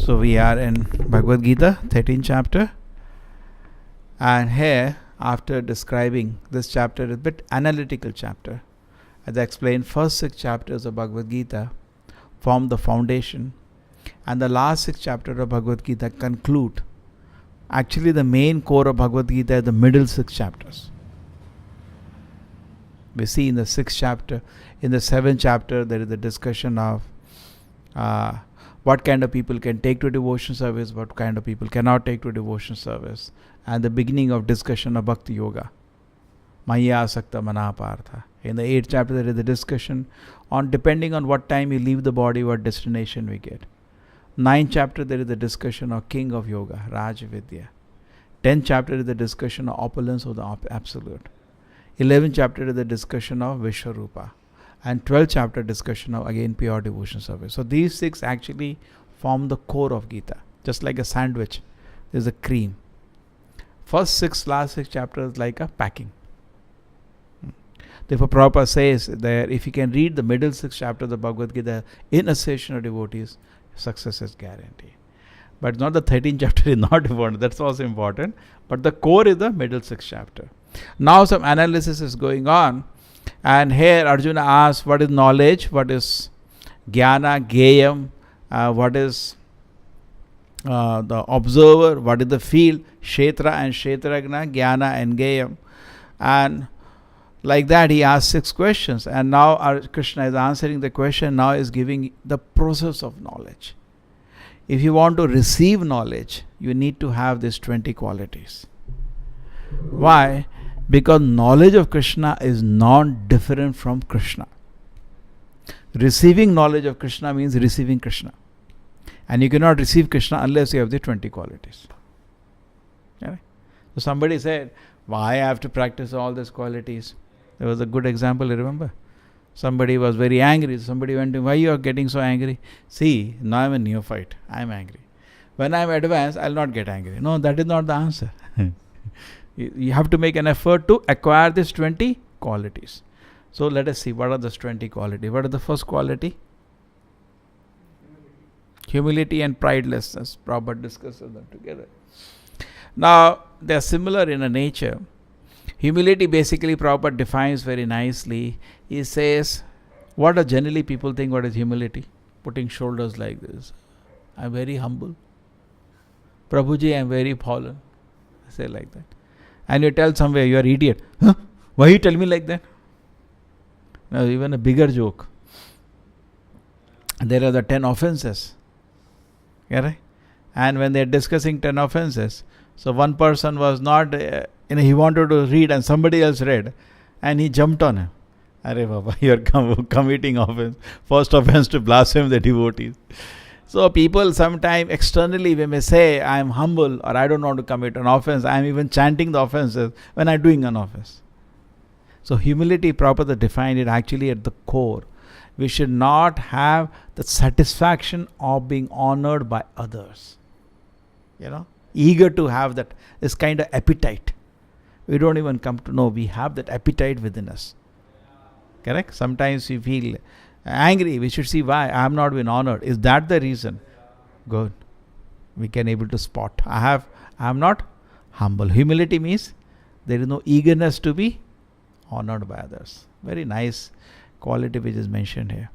So we are in Bhagavad Gita, 13th chapter. And here, after describing this chapter, is a bit analytical chapter. As I explained, first 6 chapters of Bhagavad Gita form the foundation. And the last 6 chapters of Bhagavad Gita conclude. Actually, the main core of Bhagavad Gita is the middle 6 chapters. We see in the 6th chapter, in the 7th chapter, there is a discussion of what kind of people can take to devotion service, what kind of people cannot take to devotion service, and the beginning of discussion of Bhakti Yoga. Maya Asakta Manapartha. In the 8th chapter, there is a discussion on depending on what time you leave the body, what destination we get. 9th chapter, there is a discussion of King of Yoga, Raj Vidya. 10th chapter is the discussion of opulence of the Absolute. 11th chapter is the discussion of Vishwarupa. And 12th chapter discussion of again pure devotion service. So these 6 actually form the core of Gita. Just like a sandwich, there's a cream. First 6, last 6 chapters like a packing. Therefore Prabhupada says that if you can read the middle 6 chapters of Bhagavad Gita in association of devotees, success is guaranteed. But not the 13th chapter is not important. That's also important. But the core is the middle 6 chapter. Now some analysis is going on. And here Arjuna asks, what is knowledge? What is jnana, geyam? What is the observer? What is the field? Kshetra and kshetragna, jnana and geyam. And like that he asks 6 questions. And now Krishna is answering the question. Now is giving the process of knowledge. If you want to receive knowledge, you need to have these 20 qualities. Why? Because knowledge of Krishna is not different from Krishna. Receiving knowledge of Krishna means receiving Krishna. And you cannot receive Krishna unless you have the 20 qualities. Okay? So somebody said, why I have to practice all these qualities? There was a good example, you remember? Somebody was very angry. Somebody went to him, why you are getting so angry? See, now I am a neophyte. I am angry. When I am advanced, I will not get angry. No, that is not the answer. You have to make an effort to acquire these 20 qualities. So let us see, what are those 20 qualities? What is the first quality? Humility and pridelessness. Prabhupada discusses them together. Now, they are similar in a nature. Humility basically Prabhupada defines very nicely. He says, what do generally people think what is humility? Putting shoulders like this. I am very humble. Prabhuji, I am very fallen. I say like that. And you tell somewhere, you are idiot. Huh? Why you tell me like that? Now, even a bigger joke. There are the 10 offenses. Yeah, and when they are discussing 10 offenses, so one person was not, he wanted to read and somebody else read, and he jumped on him. Arey Baba, you are committing offense. First offense to blaspheme the devotees. So people sometimes externally we may say, I am humble or I don't want to commit an offense. I am even chanting the offenses when I am doing an offense. So humility, Prabhupada defined it actually at the core. We should not have the satisfaction of being honored by others. Eager to have that, this kind of appetite. We don't even come to know we have that appetite within us. Correct? Sometimes we feel angry. We should see why I have not been honored. Is that the reason? Good. We can able to spot. I am not humble. Humility means there is no eagerness to be honored by others. Very nice quality which is mentioned here.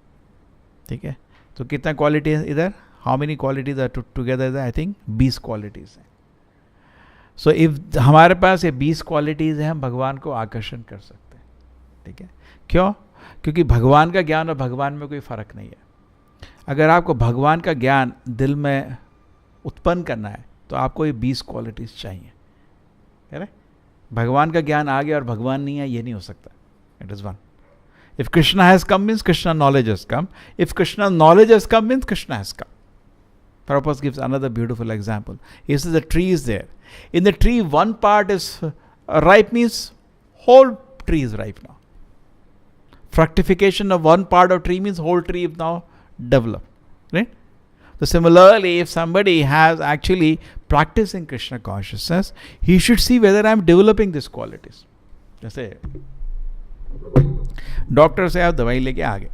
Okay. So कितना quality है इधर? How many qualities are together there? I think 20 qualities हैं. So if हमारे पास ये 20 qualities हैं, हम भगवान को आकर्षण कर सकते हैं. ठीक है? क्यों? क्योंकि भगवान का ज्ञान और भगवान में कोई फर्क नहीं है. अगर आपको भगवान का ज्ञान दिल में उत्पन्न करना है तो आपको ये 20 क्वालिटीज चाहिए. भगवान का ज्ञान आ गया और भगवान नहीं है, ये नहीं हो सकता. It is one. If Krishna has come means Krishna knowledge has come. If Krishna knowledge has come means Krishna has come. Prabhupada gives another beautiful example. He says the tree is there. In the tree, one part is ripe means whole tree is ripe now. Fructification of one part of tree means whole tree is now developed. Right? So similarly, if somebody has actually practicing Krishna consciousness, he should see whether I am developing these qualities. जैसे doctor से आप दवाई लेके आ गए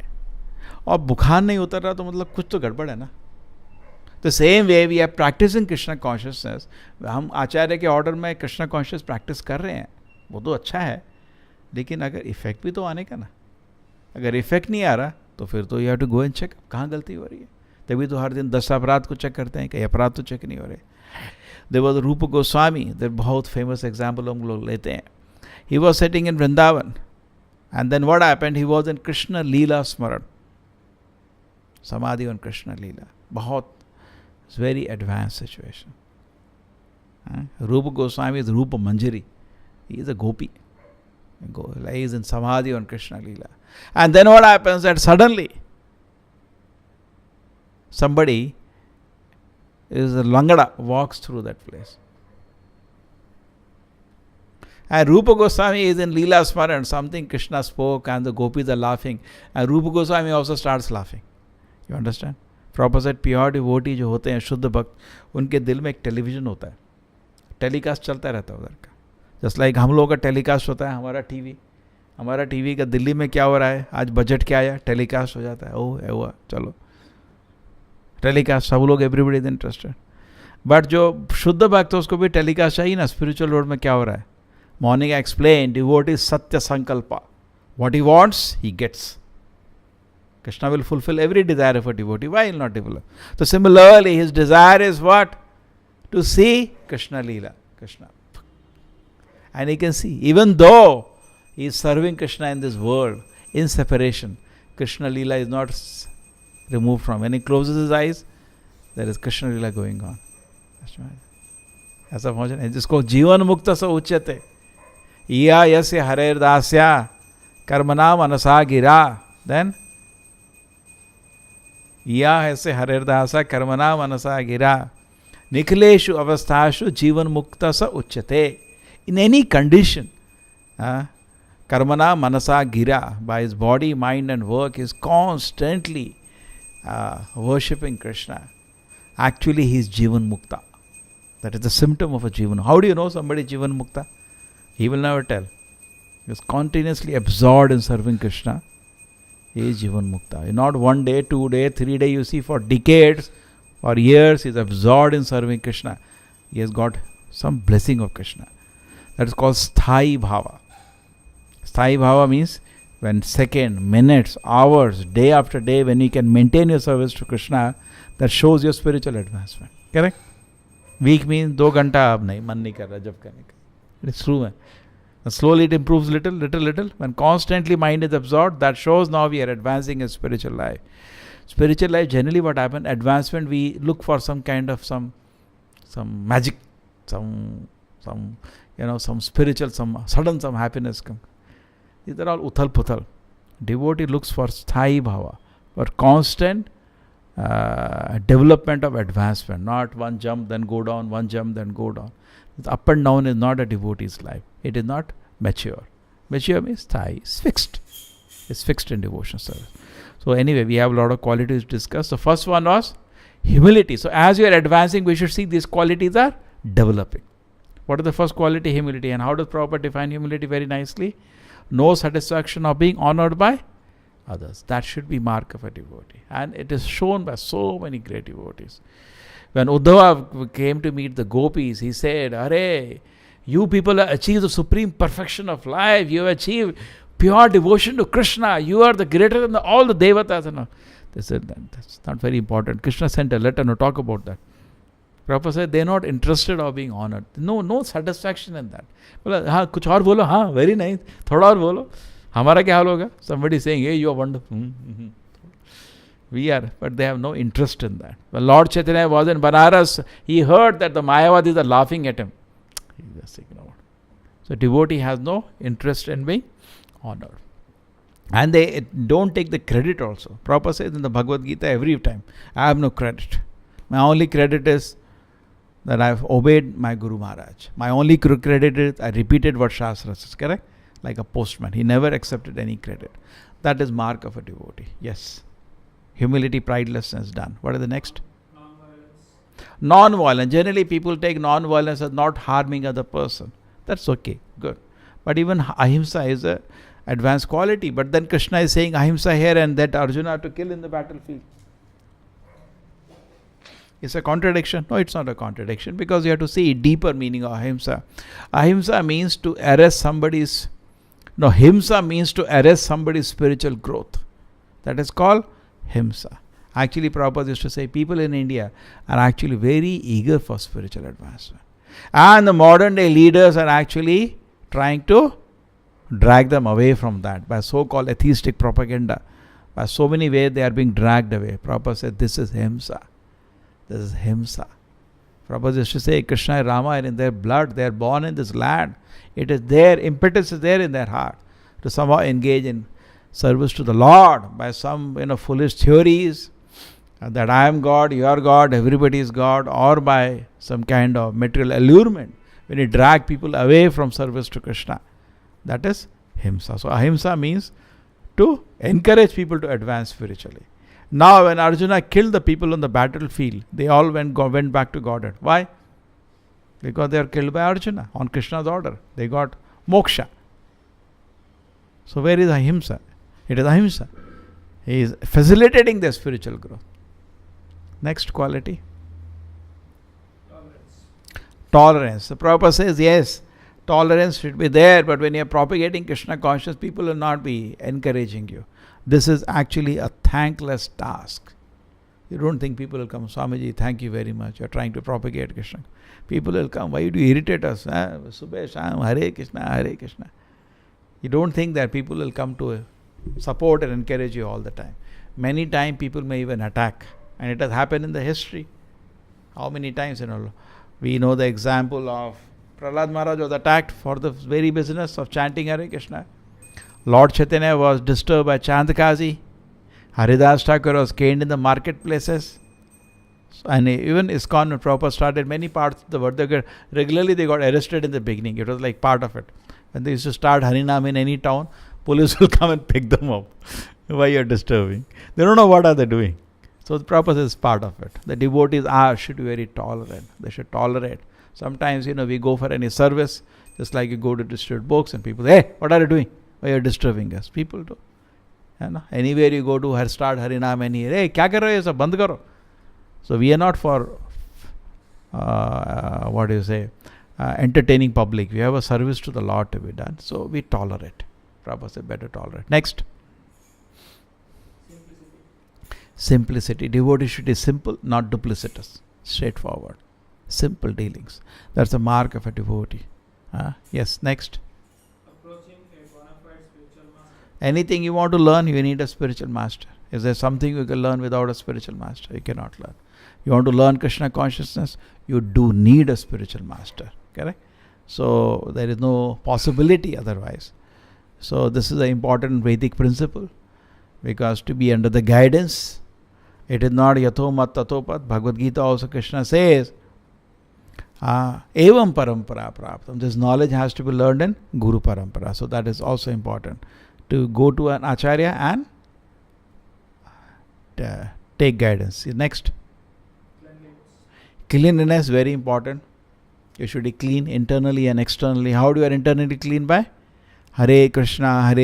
और बुखार नहीं उतर रहा तो मतलब कुछ तो गड़बड़ है ना. The same way we are practicing Krishna consciousness. हम आचार्य के ऑर्डर में कृष्णा कॉन्शियस प्रैक्टिस कर रहे हैं, वो तो अच्छा है, लेकिन अगर इफेक्ट भी तो आने का ना. अगर इफेक्ट नहीं आ रहा तो फिर तो you have to go and check कहाँ गलती हो रही है. तभी तो हर दिन 10 अपराध को चेक करते हैं, कई अपराध तो चेक नहीं हो रहे. There was Rupa Goswami, there बहुत फेमस एग्जाम्पल हम लोग लेते हैं. He was sitting in Vrindavan, and then what happened, he was in Krishna leela smaran, samadhi on Krishna लीला. बहुत वेरी एडवांस सिचुएशन. रूप Goswami is Rupa Manjari, he is a gopi. He is in samadhi on Krishna Leela. And then what happens that suddenly somebody is a Langada walks through that place. And Rupa Goswami is in Leela Smaran, something Krishna spoke and the gopis are laughing. And Rupa Goswami also starts laughing. You understand? Prabhupada said pure devotee जो होते हैं शुद्ध भक्त, उनके दिल में एक television होता है, टेलीकास्ट चलता रहता है उधर का. जस्ट लाइक हम लोगों का टेलीकास्ट होता है हमारा टीवी का दिल्ली में क्या हो रहा है, आज बजट क्या आया, टेलीकास्ट हो जाता है. ओह है हुआ, चलो टेलीकास्ट, सब लोग एवरीबडी इज इंटरेस्टेड. बट जो शुद्ध भक्त है उसको भी टेलीकास्ट चाहिए ना. स्पिरिचुअल रोड में क्या हो रहा है, morning explain, devotee satya sankalpa, what he wants he gets. Krishna will fulfill every desire of a devotee. Why will not develop? So similarly, his desire is what? To see Krishna Leela, Krishna. And he can see, even though he is serving Krishna in this world, in separation, Krishna Leela is not removed from. When he closes his eyes, there is Krishna Leela going on. ऐसा समझ रहे, जिसको जीवन मुक्त स उच्यते, या यस्य हरेर दास्या कर्मणा मनसा गिरा. Then या ऐसे हरेर दासा कर्मणा मनसा गिरा निखिलेषु अवस्थासु जीवन मुक्त स उच्यते. In any condition, karmana manasa gira, by his body, mind and work, is constantly worshipping Krishna. Actually, he is Jivan Mukta. That is the symptom of a Jivan. How do you know somebody is Jivan Mukta? He will never tell. He is continuously absorbed in serving Krishna. He is Jivan Mukta. Not 1 day, 2 days, 3 days, you see, for decades or years, he is absorbed in serving Krishna. He has got some blessing of Krishna. That is called Sthai Bhava. Sthai Bhava means when second, minutes, hours, day after day, when you can maintain your service to Krishna, that shows your spiritual advancement. Correct? Week means 2 घंटा अब नहीं, मन नहीं कर रहा जब करने का. It's true, man. And slowly it improves little. When constantly mind is absorbed, that shows now we are advancing in spiritual life. Spiritual life, generally what happens, advancement, we look for some kind of some magic, some spiritual, some sudden, some happiness come. These are all uthal puthal. Devotee looks for sthai bhava, for constant development of advancement, not one jump then go down, one jump then go down. Up and down is not a devotee's life. It is not mature. Mature means sthai, it's fixed. It's fixed in devotion service. So anyway, we have a lot of qualities to discuss. The first one was humility. So as you are advancing, we should see these qualities are developing. What is the first quality? Humility. And how does Prabhupada define humility? Very nicely. No satisfaction of being honored by others. That should be mark of a devotee. And it is shown by so many great devotees. When Uddhava came to meet the gopis, he said, Arey, you people have achieved the supreme perfection of life. You have achieved pure devotion to Krishna. You are the greater than all the devatas. And all. They said, that's not very important. Krishna sent a letter, no talk about that. Prabhupada said, they are not interested of being honored. No satisfaction in that. बोला हाँ कुछ और बोलो, हाँ very nice, थोड़ा और बोलो, हमारा क्या हाल होगा? Somebody saying, hey, you are wonderful. We are, but they have no interest in that. When Lord Chaitanya was in Banaras, he heard that the Mayavadis are laughing at him. He just ignored. So devotee has no interest in being honored. And they don't take the credit also. Prabhupada says in the Bhagavad Gita every time, I have no credit. My only credit is that I have obeyed my Guru Maharaj. My only credit is I repeated what Shastra says, correct? Like a postman. He never accepted any credit. That is mark of a devotee. Yes. Humility, pridelessness done. What is the next? Non-violence. Generally people take non-violence as not harming other person. That's okay. Good. But even ahimsa is a advanced quality. But then Krishna is saying ahimsa here and that Arjuna to kill in the battlefield. It's a contradiction. No, it's not a contradiction, because you have to see deeper meaning of ahimsa. Ahimsa means to arrest somebody's, no, himsa means to arrest somebody's spiritual growth. That is called himsa. Actually, Prabhupada used to say people in India are actually very eager for spiritual advancement. And the modern day leaders are actually trying to drag them away from that by so-called atheistic propaganda. By so many ways they are being dragged away. Prabhupada said this is himsa. This is himsa. Prabhupada used to say Krishna and Rama are in their blood. They are born in this land. It is their impetus is there in their heart to somehow engage in service to the Lord by some foolish theories that I am God, you are God, everybody is God, or by some kind of material allurement when you drag people away from service to Krishna. That is himsa. So ahimsa means to encourage people to advance spiritually. Now when Arjuna killed the people on the battlefield, they all went back to Godhead. Why? Because they are killed by Arjuna on Krishna's order. They got moksha. So where is ahimsa? It is ahimsa. He is facilitating their spiritual growth. Next quality. Tolerance. The Prabhupada says, yes, tolerance should be there, but when you are propagating Krishna consciousness, people will not be encouraging you. This is actually a thankless task. You don't think people will come, Swamiji, thank you very much. You are trying to propagate Krishna. People will come, why do you irritate us? Subh, Sham, Hare Krishna, Hare Krishna. You don't think that people will come to support and encourage you all the time. Many times people may even attack. And it has happened in the history. How many times? We know the example of Prahlad Maharaj was attacked for the very business of chanting Hare Krishna. Lord Chaitanya was disturbed by Chandkazi. Haridas Thakur was caned in the marketplaces. And even ISKCON, when Prabhupada started many parts of the world, regularly they got arrested in the beginning. It was like part of it. When they used to start Harinam in any town, police will come and pick them up. Why you are disturbing? They don't know what are they doing. So the purpose is part of it. The devotees should be very tolerant. They should tolerate. Sometimes, we go for any service, just like you go to distribute books and people say, hey, what are you doing? Why are you disturbing us? People do. Anywhere you go to start Harinam and hear, hey, kya kar rahe ho, sab band karo. So we are not for, entertaining public. We have a service to the Lord to be done. So we tolerate. Prabhupada said better tolerate. Next. Simplicity. Devotee should be simple, not duplicitous. Straightforward. Simple dealings. That's the mark of a devotee. Yes, next. Approaching a bona fide spiritual master. Anything you want to learn, you need a spiritual master. Is there something you can learn without a spiritual master? You cannot learn. You want to learn Krishna consciousness, you do need a spiritual master. Correct? So there is no possibility otherwise. So this is an important Vedic principle, because to be under the guidance, it is not yatho mat tato pat. Bhagavad Gita also Krishna says, evam parampara praptam. This knowledge has to be learned in Guru Parampara. So that is also important. To go to an Acharya and take guidance. Next. Cleanliness, very important. You should be clean internally and externally. How do you are internally clean? By Hare Krishna,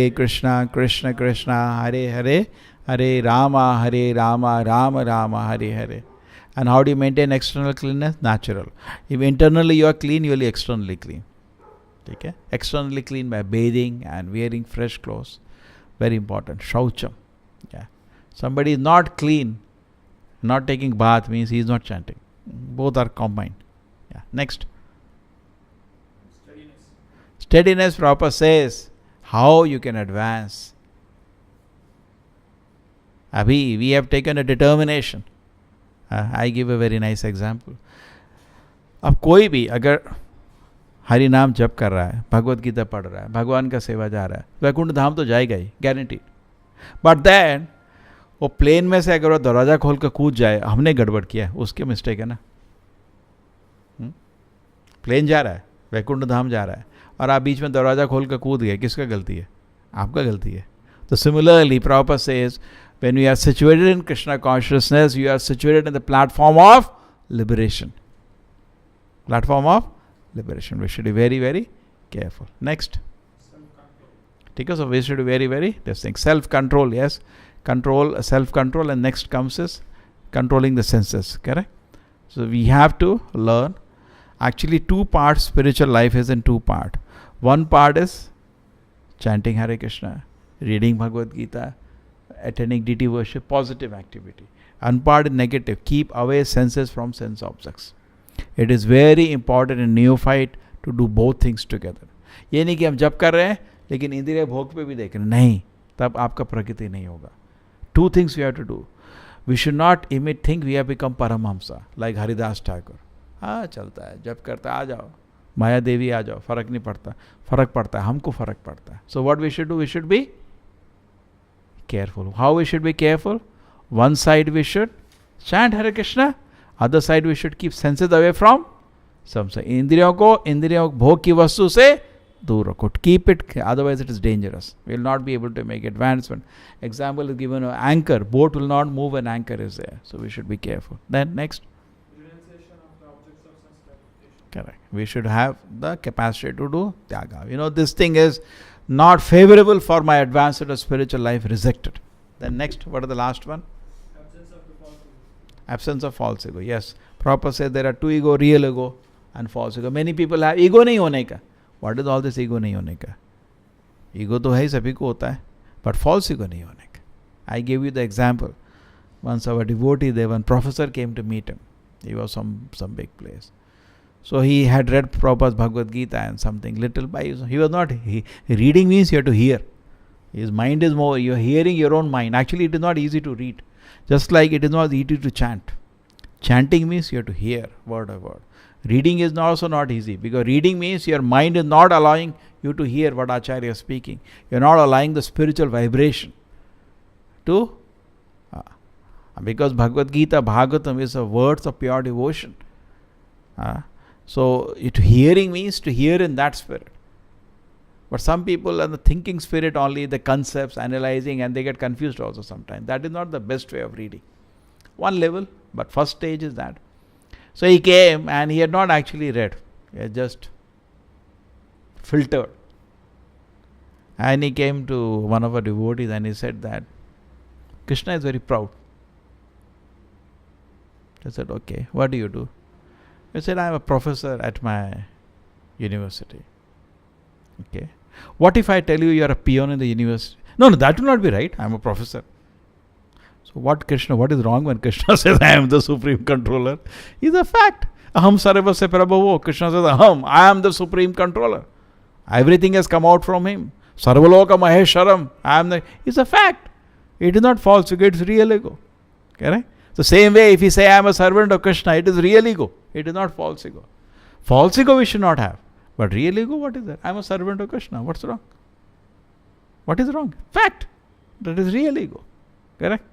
Krishna Krishna, Hare Hare, Hare Rama, Rama Rama, Hare Hare. And how do you maintain external cleanness? Natural. If internally you are clean, you will be externally clean. Okay? Externally clean by bathing and wearing fresh clothes. Very important. Shaucham. Yeah. Somebody is not clean, not taking bath means he is not chanting. Both are combined. Yeah. Next. Steadiness, Prabhupada says, how you can advance. Abhi, we have taken a determination. I give a very nice example. अब कोई भी अगर हरि नाम जप कर रहा है, भगवत गीता पढ़ रहा है, भगवान का सेवा जा रहा है, वैकुंठ धाम तो जाएगा ही, गारंटी. बट देन वो प्लेन में से अगर वो दरवाजा खोल कर कूद जाए, हमने गड़बड़ किया, उसके मिस्टेक है ना. प्लेन जा रहा है, वैकुंठ धाम जा रहा है, और आप बीच में दरवाजा खोल कर कूद गए, किसका गलती है? आपका गलती है. तो similarly Prabhupada says, when we are situated in Krishna consciousness, you are situated in the platform of liberation. Platform of liberation. We should be very, very careful. Next. Self-control. So we should be very, very, this thing. Self-control, yes. Control, self-control, and next comes is controlling the senses. Correct? So we have to learn. Actually, 2 parts spiritual life is in 2 parts. One part is chanting Hare Krishna, reading Bhagavad Gita, attending deity worship, positive activity. And part is negative, keep away senses from sense objects. It is very important in neophyte to do both things together. ये नहीं कि हम जप कर रहे हैं लेकिन इंद्रिय भोग पे भी देख रहे हैं, नहीं, तब आपका प्रगति नहीं होगा. 2 things we have to do. We should not think we have become Paramahamsa like Haridas Thakur. हाँ चलता है, जप करता है, आ जाओ माया देवी आ जाओ, फर्क नहीं पड़ता. फर्क पड़ता है, हमको फर्क पड़ता है. So what we should do? We should be careful. How we should be careful? One side we should chant Hare Krishna, other side we should keep senses away from samsara. इंद्रियों भोग की वस्तु से दूर रखो. Keep it, otherwise it is dangerous. We will not be able to make advancement. Example is given, anchor. Boat will not move when anchor is there. So we should be careful. Then next. Renunciation of the objects of sense gratification. Correct. We should have the capacity to do tyaga. This thing is not favorable for my advancement of spiritual life, rejected. Then next, what is the last one? Absence of the false ego. Absence of false ego. Yes. Prabhupada says there are 2 ego, real ego and false ego. Many people have ego नहीं होने का. What is all this ego नहीं होने का? Ego तो है ही, सभी को होता है, but false ego नहीं होने का. I gave you the example. Once our devotee there, one professor came to meet him. He was some big place. So he had read Prabhupada's Bhagavad Gita and something little by. He was not. Reading means you have to hear. His mind is more. You are hearing your own mind. Actually, it is not easy to read. Just like it is not easy to chant. Chanting means you have to hear word by word. Reading is also not easy, because reading means your mind is not allowing you to hear what Acharya is speaking. You are not allowing the spiritual vibration to. Because Bhagavad Gita, Bhagavatam is a words of pure devotion. So hearing means to hear in that spirit. But some people are the thinking spirit only, the concepts, analyzing, and they get confused also sometimes. That is not the best way of reading. One level, but first stage is that. So he came and he had not actually read. He had just filtered. And he came to one of our devotees and he said that Krishna is very proud. I said, okay, what do you do? He said, I am a professor at my university. Okay. What if I tell you are a peon in the university? No, that will not be right. I am a professor. So what is wrong when Krishna says I am the supreme controller? It's a fact. Aham sarvasya prabhavo. Krishna says, I am the supreme controller. Everything has come out from him. Sarvaloka mahesharam. It's a fact. It is not false ego, it's real ego. Correct? The same way, if you say I am a servant of Krishna, it is real ego. It is not false ego. False ego we should not have. But real ego, what is that? I am a servant of Krishna. What's wrong? What is wrong? Fact. That is real ego. Correct?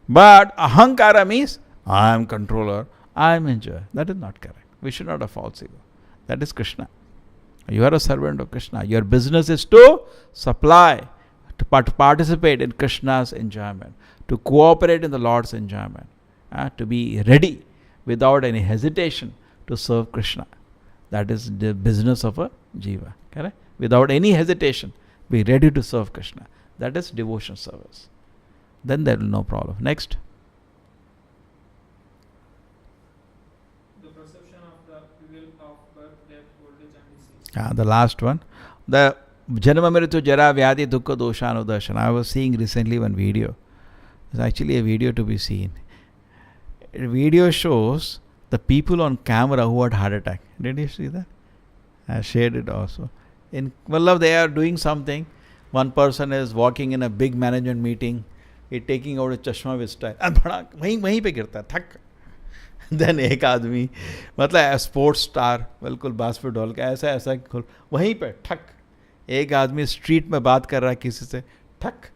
But ahankara means I am controller, I am enjoyer. That is not correct. We should not have false ego. That is Krishna. You are a servant of Krishna. Your business is to supply, to participate in Krishna's enjoyment, to cooperate in the Lord's enjoyment, to be ready without any hesitation to serve Krishna. That is the business of a jiva. Correct? Without any hesitation, be ready to serve Krishna. That is devotion service. Then there will be no problem. Next. The perception of the will of birth, death, old age and disease. The last one. The Janma Mritu Jara Vyadi Dukkha Doshanudarshan. I was seeing recently one video. It's actually a video to be seen. A video shows the people on camera who had heart attack. Did you see that? I shared it also. In Vallabh, they are doing something. One person is walking in a big management meeting. He taking out a chashma with style. And वहीं पे गिरता है, थक. Then एक आदमी, मतलब sports star, बिल्कुल basketball का ऐसा खुल, वहीं पे ठक. एक आदमी स्ट्रीट में बात कर रहा है किसी से, ठक.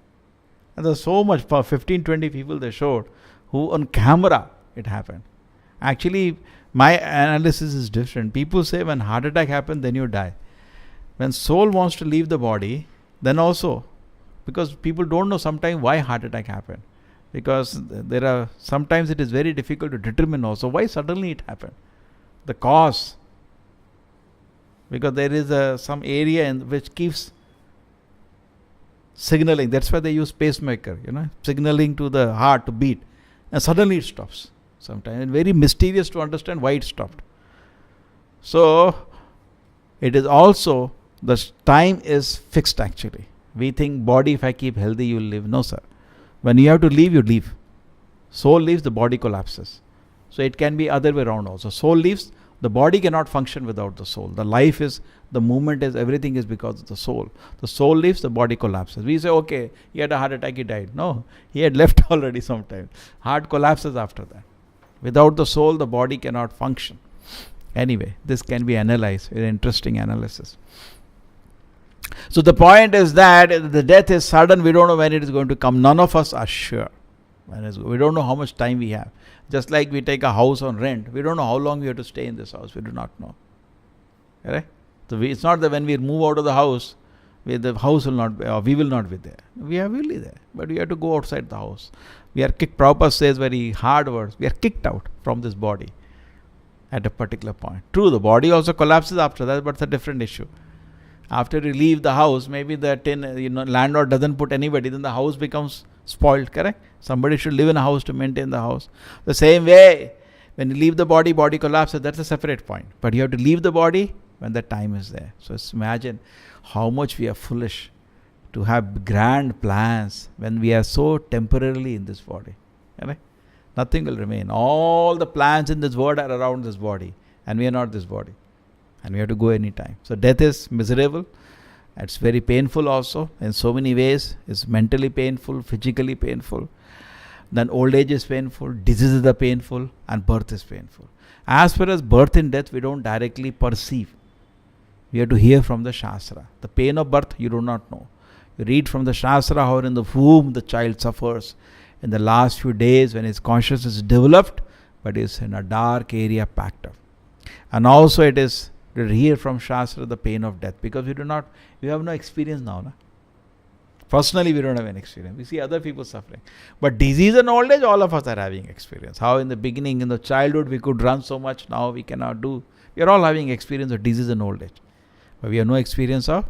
And there's so much, for 15-20 people they showed, who on camera it happened. Actually, my analysis is different. People say when heart attack happens, then you die. When soul wants to leave the body, then also, because people don't know sometimes why heart attack happened. Because there are, sometimes it is very difficult to determine also why suddenly it happened. The cause. Because there is some area in which keeps signaling. That's why they use pacemaker, signaling to the heart to beat. And suddenly it stops. sometimes. And very mysterious to understand why it stopped. So, it is also, the time is fixed actually. We think body, if I keep healthy, you will live. No, sir. When you have to leave, you leave. Soul leaves, the body collapses. So it can be other way around also. Soul leaves, the body cannot function without the soul. The life is, the movement is, everything is because of the soul. The soul leaves, the body collapses. We say, okay, he had a heart attack, he died. No, he had left already sometime. Heart collapses after that. Without the soul, the body cannot function. Anyway, this can be analyzed. Very interesting analysis. So the point is that the death is sudden. We don't know when it is going to come. None of us are sure. We don't know how much time we have. Just like we take a house on rent, we don't know how long we have to stay in this house. We do not know. Correct? So it's not that when we move out of the house, the house will not be, or we will not be there. We will be there, but we have to go outside the house. We are kicked. Prabhupada says very hard words. We are kicked out from this body at a particular point. True, the body also collapses after that, but it's a different issue. After you leave the house, maybe the landlord doesn't put anybody, then the house becomes spoiled, correct? Somebody should live in a house to maintain the house. The same way, when you leave the body collapses, that's a separate point. But you have to leave the body when the time is there. So imagine how much we are foolish to have grand plans when we are so temporarily in this body. Correct? Nothing will remain. All the plans in this world are around this body, and we are not this body. And we have to go anytime. So death is miserable. It's very painful also in so many ways. It's mentally painful, physically painful. Then old age is painful, diseases are painful, and birth is painful. As far as birth and death, we don't directly perceive. We have to hear from the Shastra. The pain of birth, you do not know. You read from the Shastra how in the womb the child suffers. In the last few days when his consciousness is developed, but is in a dark area packed up. And also it is to hear from Shastra the pain of death, because we have no experience now. Na? Personally, we don't have any experience. We see other people suffering. But disease and old age, all of us are having experience. How in the beginning, in the childhood, we could run so much, now we cannot do. We are all having experience of disease and old age. But we have no experience of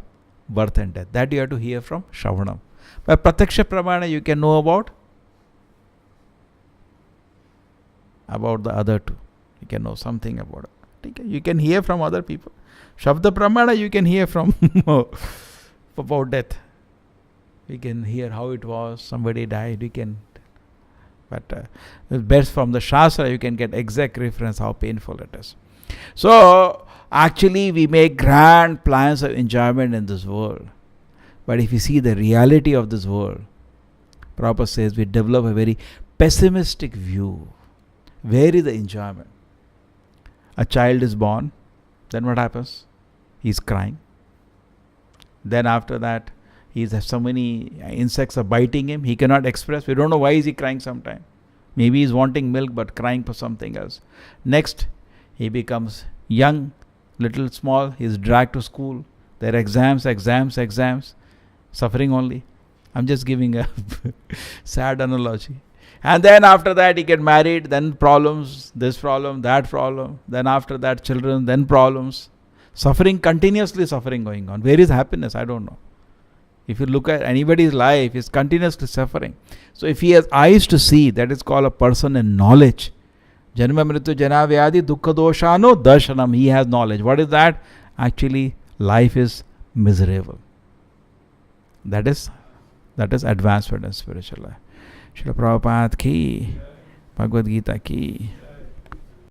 birth and death. That you have to hear from Shravanam. But Prataksha Pramana, you can know about the other two. You can know something about it. You can hear from other people. Shabda Pramana, you can hear from about death. We can hear how it was, somebody died, but best from the Shastra, you can get exact reference how painful it is. So, actually we make grand plans of enjoyment in this world. But if you see the reality of this world, Prabhupada says we develop a very pessimistic view. Where is the enjoyment? A child is born, then what happens? He's crying. Then after that, so many insects are biting him. He cannot express. We don't know why is he crying sometime. Maybe he's wanting milk but crying for something else. Next, he becomes young, little small. He's dragged to school. There are exams, suffering only. I'm just giving a sad analogy. And then after that he get married, then problems, this problem, that problem. Then after that children, then problems. Suffering, continuously suffering going on. Where is happiness? I don't know. If you look at anybody's life, he's continuously suffering. So if he has eyes to see, that is called a person in knowledge. Janma mrityu jana vyadi dukkha doshano darshanam. He has knowledge. What is that? Actually, life is miserable. That is advancement in spiritual life. Srila Prabhupada ki, Bhagavad Gita ki.